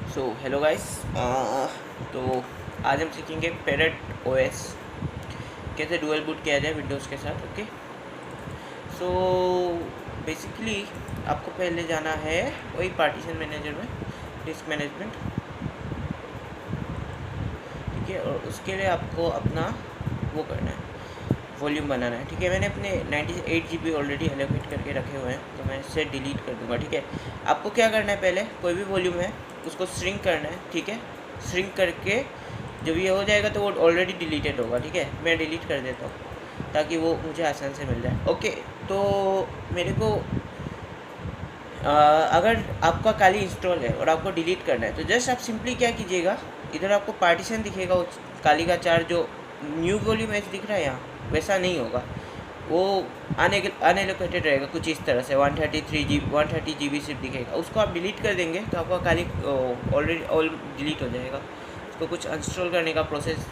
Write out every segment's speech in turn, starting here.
Hello guys. तो आज हम सीखेंगे पैरेट ओएस कैसे डुअल बूट किया जाए विंडोज़ के साथ। ओके, सो बेसिकली आपको पहले जाना है वही पार्टीशन मैनेजर में, डिस्क मैनेजमेंट, ठीक है। और उसके लिए आपको अपना वो करना है, वॉल्यूम बनाना है, ठीक है। मैंने अपने 98 GB ऑलरेडी एलोकेट करके रखे हुए हैं, तो मैं इसे डिलीट कर दूंगा, ठीक है। आपको क्या करना है, पहले कोई भी वॉल्यूम है उसको श्रिंक करना है, ठीक है। श्रिंक करके जब ये हो जाएगा तो वो ऑलरेडी डिलीटेड होगा, ठीक है। मैं डिलीट कर देता हूँ ताकि वो मुझे आसान से मिल जाए। ओके, तो मेरे को अगर आपका काली इंस्टॉल है और आपको डिलीट करना है तो जस्ट आप सिंपली क्या कीजिएगा, इधर आपको पार्टीशन दिखेगा उस काली का चार जो न्यू वॉल्यूम एज दिख रहा है यहाँ, वैसा नहीं होगा, वो अनएलोकेटेड रहेगा कुछ इस तरह से। 130 GB सिर्फ दिखेगा, उसको आप डिलीट कर देंगे तो आपका काली ऑलरेडी ऑल डिलीट हो जाएगा। उसको कुछ इंस्टॉल करने का प्रोसेस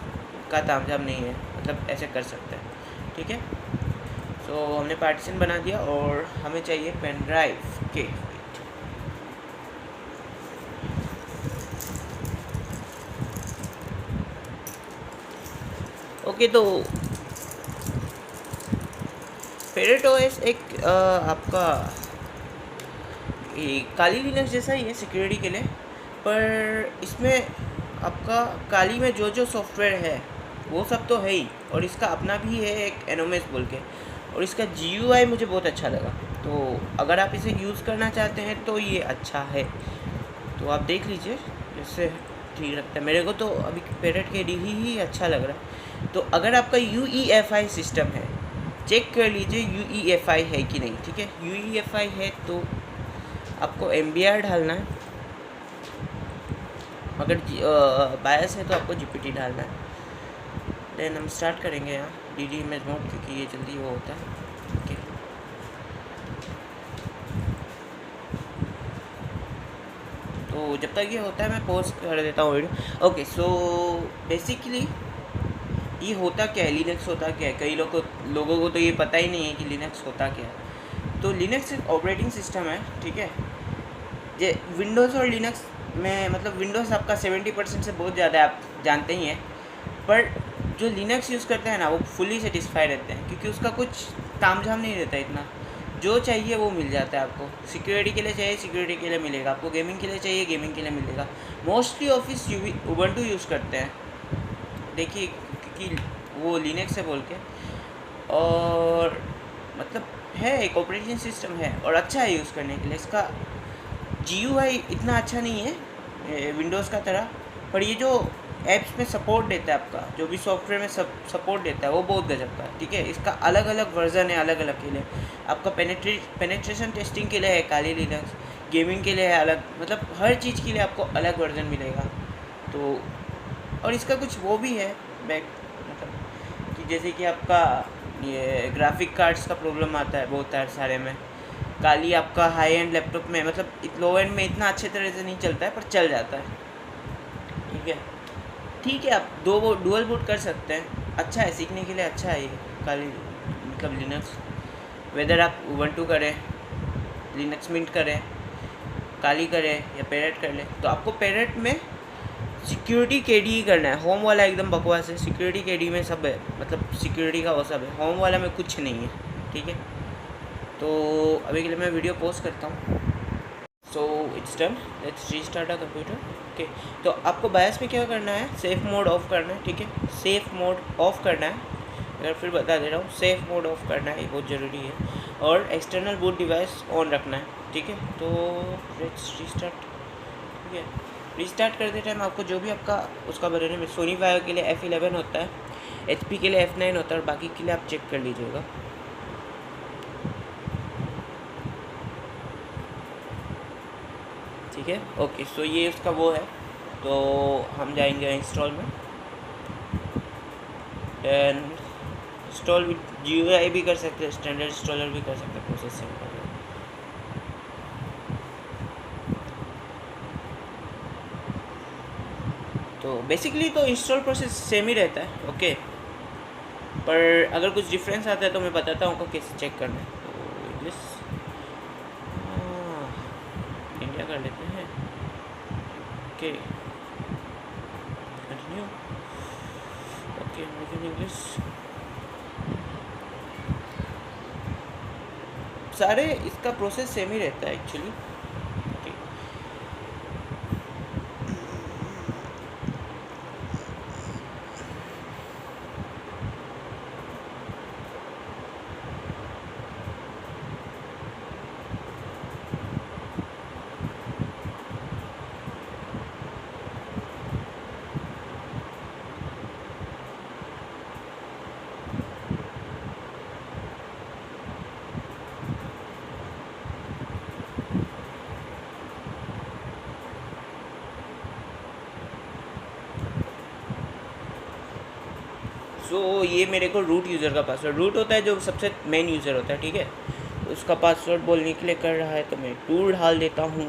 का तामझाम नहीं है, मतलब ऐसे कर सकते हैं, ठीक है। सो हमने पार्टीशन बना दिया और हमें चाहिए पेन ड्राइव के। ओके, तो पैरेट ओएस एक आपका काली लिनक्स जैसा ही है सिक्योरिटी के लिए, पर इसमें आपका काली में जो जो सॉफ्टवेयर है वो सब तो है ही, और इसका अपना भी है एक एनोमेस बोल के, और इसका GUI मुझे बहुत अच्छा लगा। तो अगर आप इसे यूज़ करना चाहते हैं तो ये अच्छा है, तो आप देख लीजिए जैसे ठीक लगता है। मेरे को तो अभी पैरेट के ही अच्छा लग रहा है। तो अगर आपका UEFI सिस्टम है, चेक कर लीजिए UEFI है कि नहीं, ठीक है। UEFI है तो आपको MBR डालना है, अगर बायस है तो आपको GPT डालना है। देन हम स्टार्ट करेंगे यहाँ DD इमेज मोड, क्योंकि ये जल्दी वो होता है, ओके। तो जब तक ये होता है मैं पॉज कर देता हूँ वीडियो। ओके, सो बेसिकली ये होता क्या है, लिनक्स होता क्या है, कई लोगों को तो ये पता ही नहीं है कि लिनक्स होता क्या है। तो लिनक्स एक ऑपरेटिंग सिस्टम है, ठीक है। जे विंडोज़ और लिनक्स में, मतलब विंडोज़ आपका 70% से बहुत ज़्यादा आप जानते ही हैं, पर जो लिनक्स यूज़ करते हैं ना वो फुली सेटिस्फाई रहते हैं, क्योंकि उसका कुछ तामझाम नहीं रहता इतना, जो चाहिए वो मिल जाता है आपको। सिक्योरिटी के लिए चाहिए सिक्योरिटी के लिए मिलेगा, आपको गेमिंग के लिए चाहिए गेमिंग के लिए मिलेगा। मोस्टली ऑफिस उबंटू यूज़ करते हैं, देखिए, क्योंकि वो लिनक्स है बोल के, और मतलब है एक ऑपरेटिंग सिस्टम है और अच्छा है यूज़ करने के लिए। इसका GUI इतना अच्छा नहीं है विंडोज़ का तरह, पर ये जो ऐप्स में सपोर्ट देता है, आपका जो भी सॉफ्टवेयर में सपोर्ट देता है वो बहुत गजब का है, ठीक है। इसका अलग अलग वर्जन है, अलग अलग के लिए। आपका पेनेट्रेशन टेस्टिंग के लिए है काली लिनक्स, गेमिंग के लिए है अलग, मतलब हर चीज़ के लिए आपको अलग वर्जन मिलेगा। तो और इसका कुछ वो भी है बैक, मतलब कि जैसे कि आपका ये ग्राफिक कार्ड्स का प्रॉब्लम आता है बहुत सारे में, काली आपका हाई एंड लैपटॉप में, मतलब लो एंड में इतना अच्छे तरह से नहीं चलता है, पर चल जाता है, ठीक है। ठीक है, आप दो डुअल बूट कर सकते हैं, अच्छा है, सीखने के लिए अच्छा है ये काली, मतलब लिनक्स। वेदर आप उबंटू करें, लिनक्स मिंट करें, काली करें या पैरेट कर लें, तो आपको पैरेट में सिक्योरिटी KD ही करना है। होम वाला एकदम बकवास है, सिक्योरिटी KD में सब है, मतलब सिक्योरिटी का वो सब है, होम वाला में कुछ नहीं है, ठीक है। तो अभी के लिए मैं वीडियो पोस्ट करता हूँ। So it's done, let's restart a computer. Okay, तो आपको बायस में क्या करना है, सेफ मोड ऑफ करना है, ठीक है। सेफ मोड ऑफ करना है, अगर फिर बता दे रहा हूँ, सेफ मोड ऑफ करना है, ये बहुत ज़रूरी है। और एक्सटर्नल बूट डिवाइस ऑन रखना है, ठीक है। तो लेट्स रीस्टार्ट, ठीक है। रीस्टार्ट करते टाइम आपको जो भी आपका उसका बटन है, सोनी वायो के लिए F11 होता है, HP के लिए F9 होता है, और बाकी के लिए आप चेक कर लीजिएगा। ठीक है, ओके, सो ये उसका वो है। तो हम जाएंगे इंस्टॉल में, देन इंस्टॉल विद GUI भी कर सकते हैं, स्टैंडर्ड इंस्टॉलर भी कर सकते हैं, प्रोसेस सिंपल है। तो बेसिकली तो इंस्टॉल प्रोसेस सेम ही रहता है, ओके, पर अगर कुछ डिफरेंस आता है तो मैं बताता हूँ कैसे चेक करना है। तो इंग्लिश इंडिया कर लेते हैं, okay continue. Okay American English सारे इसका प्रोसेस सेम ही रहता है एक्चुअली। ओके सो ये मेरे को रूट यूज़र का पासवर्ड, रूट होता है जो सबसे मेन यूज़र होता है, ठीक है। उसका पासवर्ड बोलने के लिए कर रहा है तो मैं टूल ढाल देता हूँ,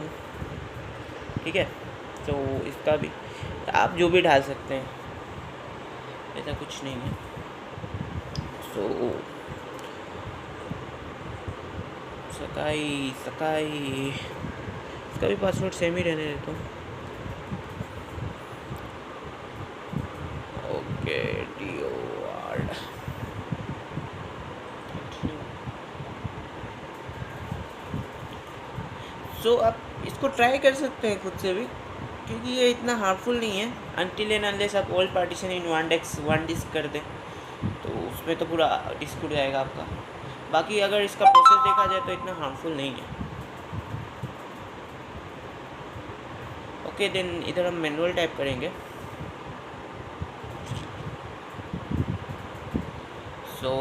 ठीक है। तो इसका भी आप जो भी ढाल सकते हैं, ऐसा कुछ नहीं है। सो सकाई सकाई इसका भी पासवर्ड सेम ही रहने देता हूँ। ओके DOR सो आप इसको ट्राई कर सकते हैं खुद से भी, क्योंकि ये इतना हार्मफुल नहीं है अनटिल एंड अनलेस आप all partition in one disk कर दें, तो उसमें तो पूरा डिस्क उड़ जाएगा आपका। बाकी अगर इसका प्रोसेस देखा जाए तो इतना हार्मफुल नहीं है। ओके देन इधर हम मैनुअल टाइप करेंगे। सो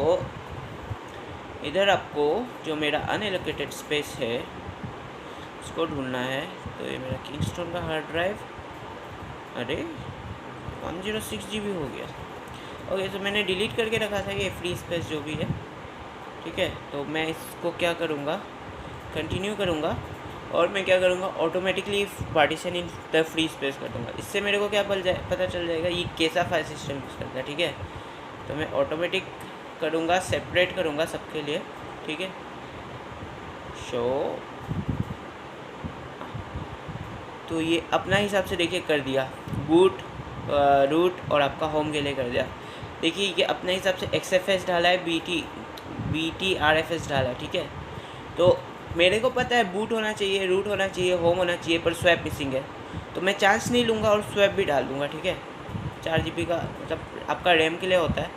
इधर आपको जो मेरा अनएलोकेटेड स्पेस है उसको ढूंढना है। तो ये मेरा किंगस्टोन का हार्ड ड्राइव, अरे 106 GB हो गया। ओके तो मैंने डिलीट करके रखा था ये फ्री स्पेस जो भी है, ठीक है। तो मैं इसको क्या करूँगा, कंटिन्यू करूँगा और मैं क्या करूँगा, automatically partition in the free space कर दूँगा। इससे मेरे को क्या पता चल जाएगा ये कैसा फाइल सिस्टम यूज़ करता है, ठीक है। तो मैं ऑटोमेटिक करूँगा, सेपरेट करूँगा सबके लिए, ठीक है। शो तो ये अपना हिसाब से देखिए कर दिया, बूट रूट और आपका होम के लिए कर दिया। देखिए ये अपने हिसाब से XFS डाला है, BTRFS डाला है, ठीक है। तो मेरे को पता है बूट होना चाहिए, रूट होना चाहिए, होम होना चाहिए, पर स्वैप मिसिंग है। तो मैं चांस नहीं लूँगा और स्वैप भी डाल दूँगा, ठीक है। 4 GB का मतलब आपका रैम के लिए होता है।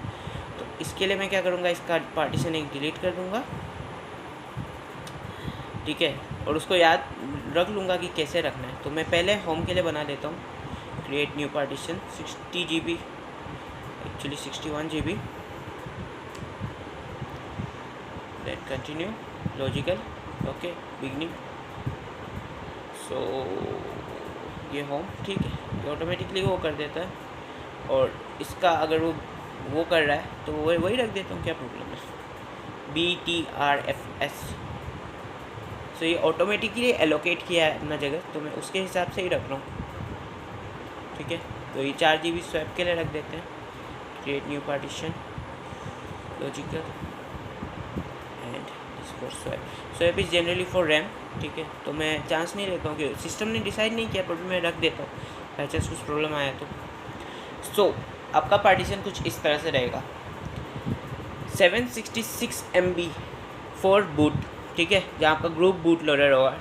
तो इसके लिए मैं क्या करूँगा, इसका पार्टीशन एक डिलीट कर दूँगा, ठीक है। और उसको याद रख लूँगा कि कैसे रखना है। तो मैं पहले होम के लिए बना देता हूँ, create new partition 60 GB, actually 61 GB, then continue logical, okay beginning. So ये होम, ठीक है, ये ऑटोमेटिकली वो कर देता है। और इसका अगर वो कर रहा है तो वही रख देता हूँ, क्या प्रॉब्लम है, BTRFS। सो ये ऑटोमेटिकली एलोकेट किया है अपना जगह, तो मैं उसके हिसाब से ही रख रहा हूँ, ठीक है। तो ये 4 GB स्वैप के लिए रख देते हैं, create new partition logical and for swap. Swap is generally for RAM, ठीक है। तो मैं चांस नहीं लेता हूँ कि सिस्टम ने डिसाइड नहीं किया, पर मैं रख देता हूँ बाई चांस कुछ प्रॉब्लम आया तो। सो आपका पार्टीशन कुछ इस तरह से रहेगा, 766 MB फॉर बूट, ठीक है, जहाँ आपका ग्रुप बूट लोडर होगा।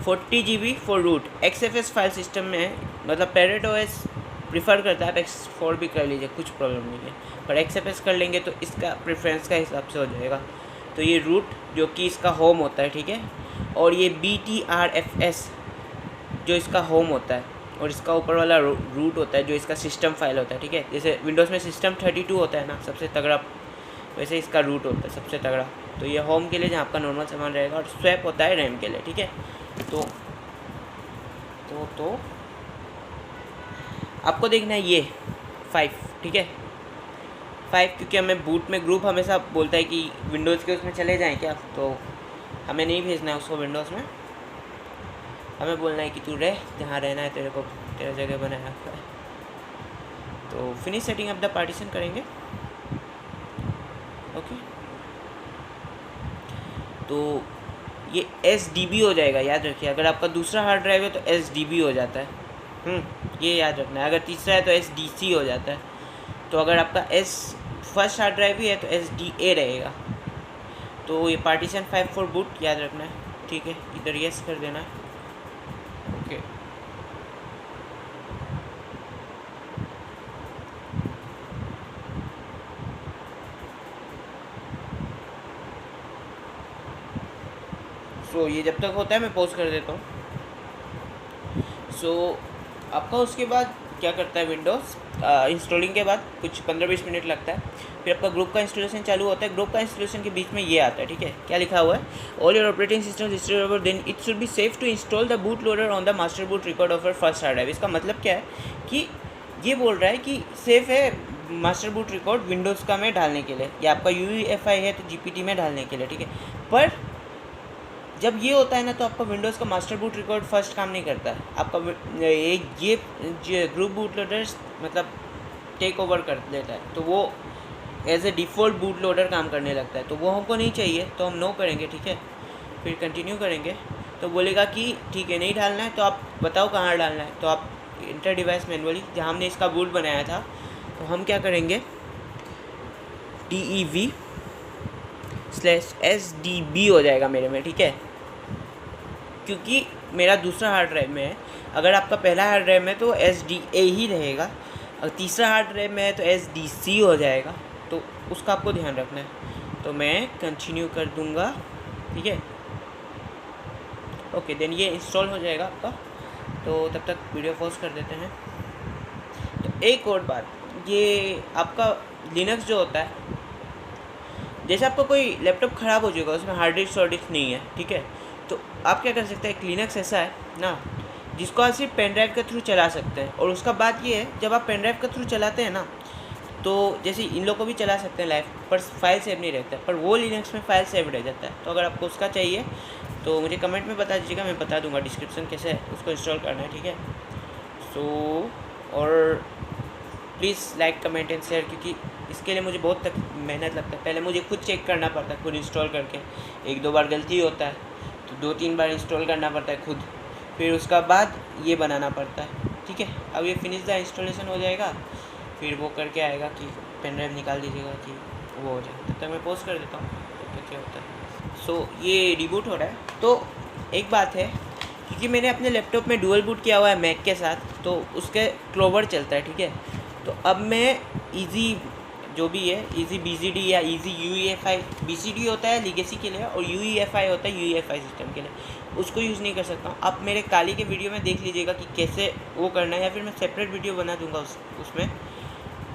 40 GB for root. XFS file system में है, मतलब पैरेट OS प्रीफर करता है, आप X4 भी कर लीजिए, कुछ प्रॉब्लम नहीं है। पर XFS कर लेंगे तो इसका प्रेफरेंस का हिसाब से हो जाएगा। तो ये रूट जो कि इसका होम होता है, ठीक है, और ये BTRFS जो इसका होम होता है, और इसका ऊपर वाला रूट होता है जो इसका सिस्टम फाइल होता है, ठीक है। जैसे विंडोज़ में सिस्टम 32 होता है ना सबसे तगड़ा, वैसे इसका रूट होता है सबसे तगड़ा। तो ये होम के लिए जहाँ आपका नॉर्मल सामान रहेगा, और स्वैप होता है रैम के लिए, ठीक है। तो आपको देखना है ये 5, ठीक है, 5, क्योंकि हमें बूट में ग्रुप हमेशा बोलता है कि विंडोज़ के उसमें चले जाएँ क्या, तो हमें नहीं भेजना है उसको विंडोज़ में, हमें बोलना है कि तू रह जहाँ रहना है, तेरे को तेरा जगह बनाया हुआ है। तो finish setting up the partition करेंगे, ओके। तो ये SDB हो जाएगा, याद रखिए, अगर आपका दूसरा हार्ड ड्राइव है तो SDB हो जाता है, ये याद रखना है। अगर तीसरा है तो SDC हो जाता है। तो अगर आपका फर्स्ट हार्ड ड्राइव ही है तो SDA रहेगा। तो ये पार्टीशन 5 फॉर बूट याद रखना है, ठीक है। इधर यस कर देना है, ओके। सो ये जब तक होता है मैं पॉज कर देता हूँ। सो आपका उसके बाद क्या करता है विंडोज़ इंस्टॉलिंग के बाद कुछ 15-20 मिनट लगता है, फिर आपका ग्रुप का इंस्टॉलेशन चालू होता है। ग्रुप का इंस्टॉलेशन के बीच में ये आता है, ठीक है। क्या लिखा हुआ है, all your operating system listed then it should be safe to install the boot loader on the master boot record of your first hard drive. इसका मतलब क्या है कि ये बोल रहा है कि सेफ़ है मास्टर बूट रिकॉर्ड विंडोज़ का में डालने के लिए, या आपका UEFI है तो GPT में डालने के लिए, ठीक है। पर जब ये होता है ना तो आपका विंडोज़ का मास्टर बूट रिकॉर्ड फर्स्ट काम नहीं करता है। आपका ये ग्रुप बूट लोडर मतलब टेक ओवर कर लेता है, तो वो as a default boot loader काम करने लगता है। तो वो हमको नहीं चाहिए, तो हम नो करेंगे, ठीक है। फिर कंटिन्यू करेंगे तो बोलेगा कि ठीक है नहीं डालना है तो आप बताओ कहाँ डालना है। तो आप इंटर डिवाइस मैनुअली, जहाँ हमने इसका बूट बनाया था, तो हम क्या करेंगे DEV/SDB हो जाएगा मेरे में, ठीक है, क्योंकि मेरा दूसरा हार्ड ड्राइव में है। अगर आपका पहला हार्ड ड्राइव में तो SDA ही रहेगा, और तीसरा हार्ड ड्राइव में है तो SDC हो जाएगा। तो उसका आपको ध्यान रखना है। तो मैं कंटिन्यू कर दूंगा, ठीक है, ओके। देन ये इंस्टॉल हो जाएगा आपका। तो तब तक वीडियो पॉज कर देते हैं। तो एक और बात, ये आपका लिनक्स जो होता है, जैसे आपका कोई लैपटॉप ख़राब हो जाएगा, उसमें हार्ड डिस्क नहीं है, ठीक है, तो आप क्या कर सकते हैं, एक लिनक्स ऐसा है ना जिसको आप सिर्फ पेन ड्राइव के थ्रू चला सकते हैं। और उसका बात ये है, जब आप पेन ड्राइव के थ्रू चलाते हैं ना, तो जैसे इन लोग को भी चला सकते हैं लाइव, पर फाइल सेव नहीं रहता है, पर वो लिनक्स में फाइल सेव रह जाता है। तो अगर आपको उसका चाहिए तो मुझे कमेंट में बता दीजिएगा, मैं बता दूंगा डिस्क्रिप्शन कैसे उसको इंस्टॉल करना है, ठीक है। सो और please like comment and share, क्योंकि इसके लिए मुझे बहुत मेहनत लगता है। पहले मुझे खुद चेक करना पड़ता है, खुद इंस्टॉल करके। 1-2 बार गलती होता है तो 2-3 बार इंस्टॉल करना पड़ता है खुद, फिर उसका बाद ये बनाना पड़ता है, ठीक है। अब ये फिनिश द इंस्टॉलेशन हो जाएगा, फिर वो करके आएगा कि पेन ड्राइव निकाल दीजिएगा कि वो हो जाए। तब तक मैं पोस्ट कर देता हूँ तो क्या होता है। सो ये रिबूट हो रहा है। तो एक बात है, क्योंकि मैंने अपने लैपटॉप में डुअल बूट किया हुआ है मैक के साथ, तो उसके क्लोवर चलता है, ठीक है। तो अब मैं ईजी जो भी है, ईजी BCD या ईजी UEFI, BCD होता है लीगेसी के लिए और UEFI होता है UEFI सिस्टम के लिए, उसको यूज़ नहीं कर सकता हूँ। आप मेरे काली के वीडियो में देख लीजिएगा कि कैसे वो करना है, या फिर मैं सेपरेट वीडियो बना दूंगा उसमें।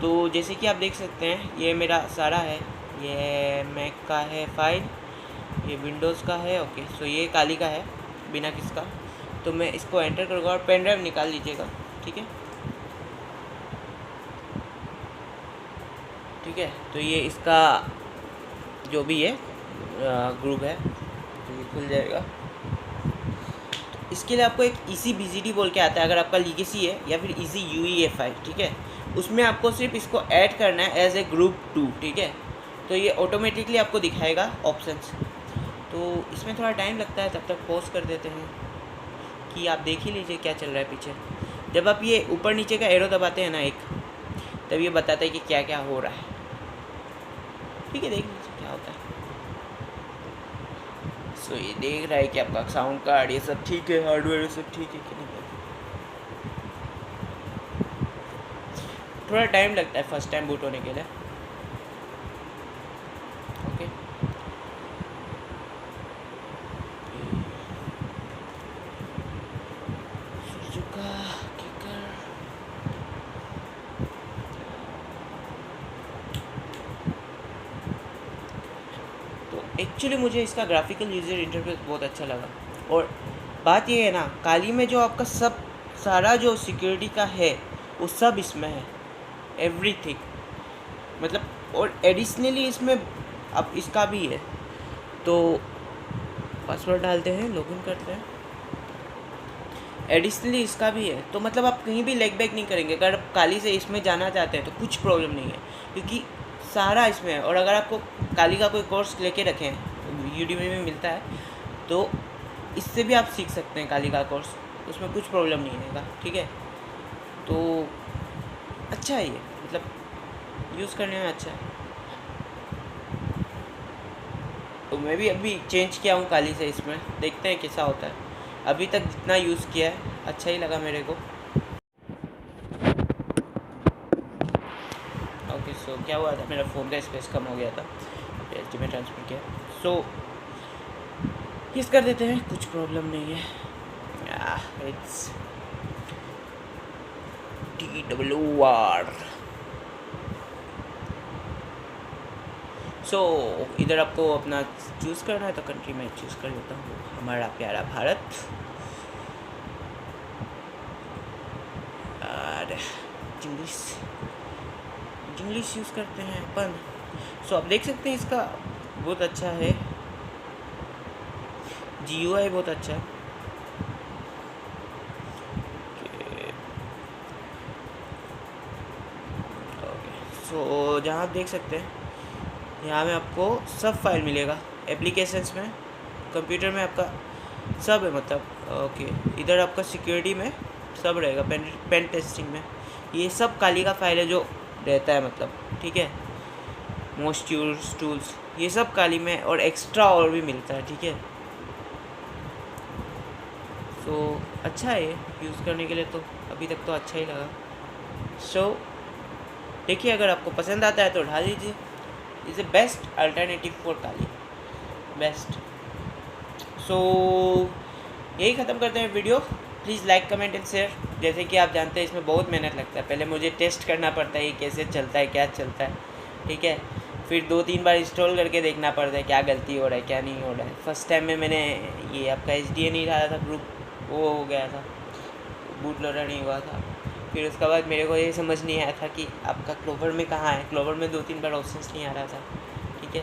तो जैसे कि आप देख सकते हैं, ये मेरा सारा है, ये मैक का है फाइल, ये विंडोज़ का है, ओके। सो ये काली का है बिना किसका। तो मैं इसको एंटर करूँगा और पेन ड्राइव निकाल लीजिएगा, ठीक है, ठीक है। तो ये इसका जो भी है ग्रुप है, तो ये खुल जाएगा। तो इसके लिए आपको एक EC BCD बोल के आता है, अगर आपका लीगेसी है, या फिर EC UEFI, ठीक है। उसमें आपको सिर्फ इसको ऐड करना है एज ए ग्रुप 2, ठीक है। तो ये ऑटोमेटिकली आपको दिखाएगा ऑप्शंस। तो इसमें थोड़ा टाइम लगता है, तब तक पॉज कर देते हैं कि आप देख ही लीजिए क्या चल रहा है पीछे। जब आप ये ऊपर नीचे का एरो दबाते हैं ना एक, तब ये बताता है कि क्या क्या हो रहा है, ठीक है। देख लीजिए क्या होता है। सो ये देख रहा है कि आपका साउंड कार्ड ये सब ठीक है, हार्डवेयर सब ठीक है कि नहीं। थोड़ा टाइम लगता है फर्स्ट टाइम बूट होने के लिए, ओके। एक्चुअली मुझे इसका ग्राफिकल यूज़र इंटरफेस बहुत अच्छा लगा। और बात ये है ना, काली में जो आपका सब सारा जो सिक्योरिटी का है वो सब इसमें है, एवरीथिंग मतलब। और एडिशनली इसमें अब इसका भी है। तो पासवर्ड डालते हैं, लॉगिन करते हैं। एडिशनली इसका भी है, तो मतलब आप कहीं भी लेग बैक नहीं करेंगे। अगर आप काली से इसमें जाना चाहते हैं तो कुछ प्रॉब्लम नहीं है, क्योंकि सारा इसमें है। और अगर आपको काली का कोई कोर्स लेके रखें, यूडीमी में मिलता है, तो इससे भी आप सीख सकते हैं काली का कोर्स, उसमें कुछ प्रॉब्लम नहीं आएगा, ठीक है। तो अच्छा है ये, मतलब यूज़ करने में अच्छा है। तो मैं भी अभी चेंज किया हूँ काली से इसमें, देखते हैं कैसा होता है। अभी तक जितना यूज़ किया है अच्छा ही लगा मेरे को। ओके, सो क्या हुआ था, मेरा फ़ोन का स्पेस कम हो गया था, एच में ट्रांसफ़र किया। सो यूज़ कर देते हैं, कुछ प्रॉब्लम नहीं है। It's TWR। सो इधर आपको अपना चूज़ करना है, तो कंट्री में चूज़ कर लेता हूँ, हमारा प्यारा भारत। और इंग्लिश यूज़ करते हैं अपन। सो आप देख सकते हैं इसका बहुत अच्छा है, GUI बहुत अच्छा है। सो जहाँ आप देख सकते हैं, यहाँ में आपको सब फाइल मिलेगा एप्लीकेशंस में, कंप्यूटर में आपका सब है, मतलब ओके। इधर आपका सिक्योरिटी में सब रहेगा, पेन टेस्टिंग में ये सब काली का फाइल है जो रहता है, मतलब ठीक है। मोस्ट यूज्ड टूल्स ये सब काली में, और एक्स्ट्रा और भी मिलता है, ठीक है। सो अच्छा है ये यूज़ करने के लिए, तो अभी तक तो अच्छा ही लगा। सो देखिए, अगर आपको पसंद आता है तो उठा लीजिए। Is a best alternative for काली, बेस्ट। सो यही ख़त्म करते हैं video. Please like comment and share. जैसे कि आप जानते हैं इसमें बहुत मेहनत लगता है, पहले मुझे टेस्ट करना पड़ता है ये कैसे चलता है, क्या चलता है, ठीक है। फिर 2-3 बार इंस्टॉल करके देखना पड़ता है क्या गलती हो रहा है क्या नहीं हो रहा है। फर्स्ट टाइम में मैंने ये आपका HDA नहीं डाला था, ग्रुप वो हो गया था, बूट लोडर नहीं हुआ था। फिर उसके बाद मेरे को ये समझ नहीं आया था कि आपका क्लोवर में कहाँ है, क्लोवर में 2-3 बार ऑप्शंस नहीं आ रहा था, ठीक है।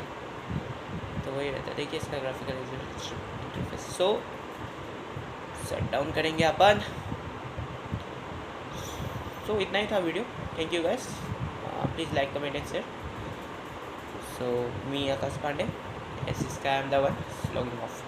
तो वही रहता है। देखिए इसका graphical interface. So shut down करेंगे अपन। सो इतना ही था video. Thank you guys, please like comment and share. So मी आकाश पांडे, एस इस का I am the one logging of.